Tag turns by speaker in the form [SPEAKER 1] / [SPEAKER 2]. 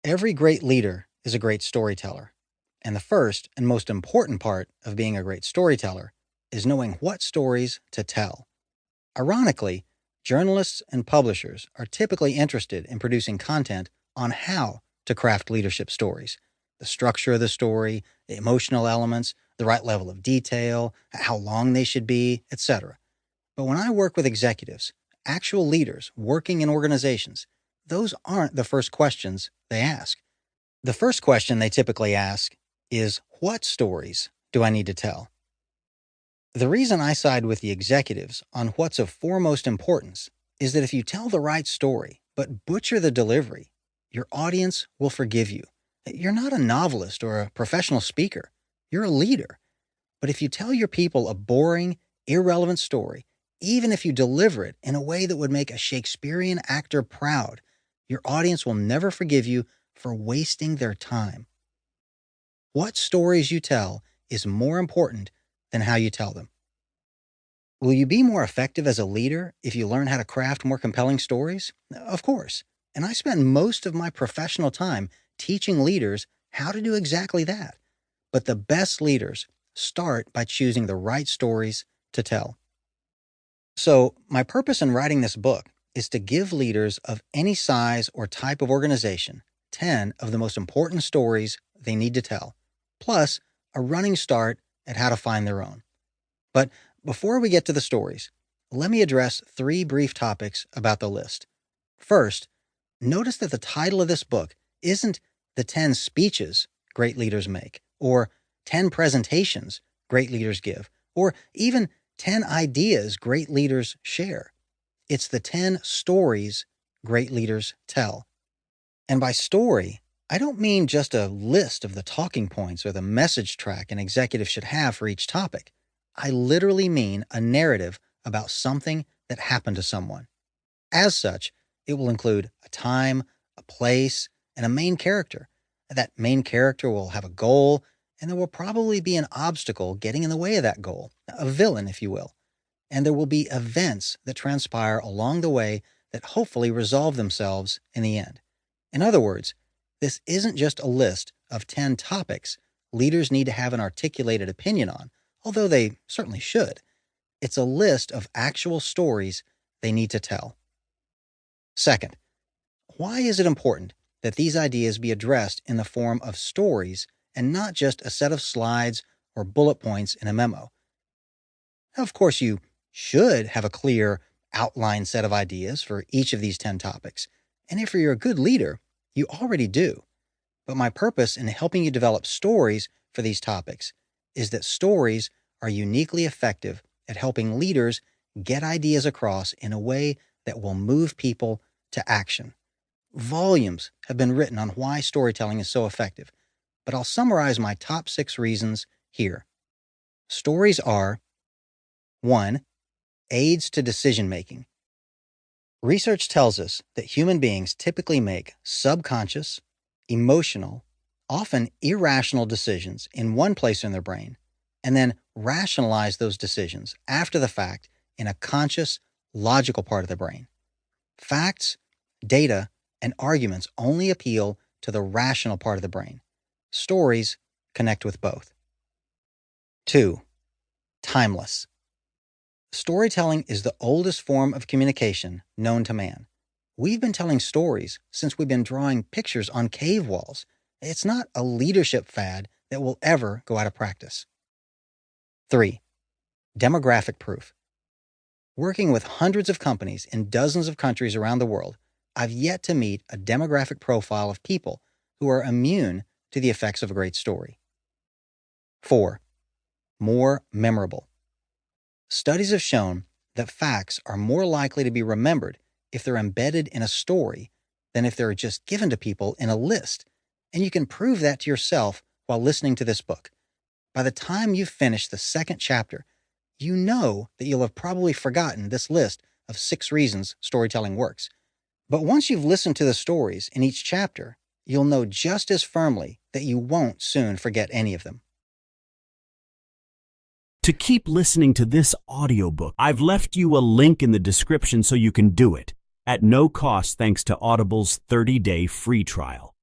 [SPEAKER 1] Every great leader is a great storyteller. And the first and most important part of being a great storyteller is knowing what stories to tell. Ironically, journalists and publishers are typically interested in producing content on how to craft leadership stories. The structure of the story, the emotional elements, the right level of detail, how long they should be, etc. But when I work with executives, actual leaders working in organizations, those aren't the first questions they ask. The first question they typically ask is, what stories do I need to tell? The reason I side with the executives on what's of foremost importance is that if you tell the right story, but butcher the delivery, your audience will forgive you. You're not a novelist or a professional speaker. You're a leader. But if you tell your people a boring, irrelevant story, even if you deliver it in a way that would make a Shakespearean actor proud, your audience will never forgive you for wasting their time. What stories you tell is more important than how you tell them. Will you be more effective as a leader if you learn how to craft more compelling stories? Of course. And I spend most of my professional time teaching leaders how to do exactly that. But the best leaders start by choosing the right stories to tell. So, my purpose in writing this book is to give leaders of any size or type of organization 10 of the most important stories they need to tell, plus a running start at how to find their own. But before we get to the stories, let me address 3 brief topics about the list. First, notice that the title of this book isn't the 10 speeches great leaders make, or 10 presentations great leaders give, or even 10 ideas great leaders share. It's the 10 stories great leaders tell. And by story, I don't mean just a list of the talking points or the message track an executive should have for each topic. I literally mean a narrative about something that happened to someone. As such, it will include a time, a place, and a main character. That main character will have a goal, and there will probably be an obstacle getting in the way of that goal, a villain, if you will. And there will be events that transpire along the way that hopefully resolve themselves in the end. In other words, this isn't just a list of 10 topics leaders need to have an articulated opinion on, although they certainly should. It's a list of actual stories they need to tell. Second, why is it important that these ideas be addressed in the form of stories and not just a set of slides or bullet points in a memo? Now, of course, you should have a clear outline set of ideas for each of these 10 topics. And if you're a good leader, you already do. But my purpose in helping you develop stories for these topics is that stories are uniquely effective at helping leaders get ideas across in a way that will move people to action. Volumes have been written on why storytelling is so effective, but I'll summarize my top 6 reasons here. Stories are: 1. Aids to decision-making. Research tells us that human beings typically make subconscious, emotional, often irrational decisions in one place in their brain, and then rationalize those decisions after the fact in a conscious, logical part of the brain. Facts, data, and arguments only appeal to the rational part of the brain. Stories connect with both. 2. Timeless. Storytelling is the oldest form of communication known to man. We've been telling stories since we've been drawing pictures on cave walls. It's not a leadership fad that will ever go out of practice. 3. Demographic proof. Working with hundreds of companies in dozens of countries around the world, I've yet to meet a demographic profile of people who are immune to the effects of a great story. 4. More memorable. Studies have shown that facts are more likely to be remembered if they're embedded in a story than if they're just given to people in a list, and you can prove that to yourself while listening to this book. By the time you've finished the 2nd chapter, you know that you'll have probably forgotten this list of 6 reasons storytelling works. But once you've listened to the stories in each chapter, you'll know just as firmly that you won't soon forget any of them.
[SPEAKER 2] To keep listening to this audiobook, I've left you a link in the description so you can do it at no cost thanks to Audible's 30-day free trial.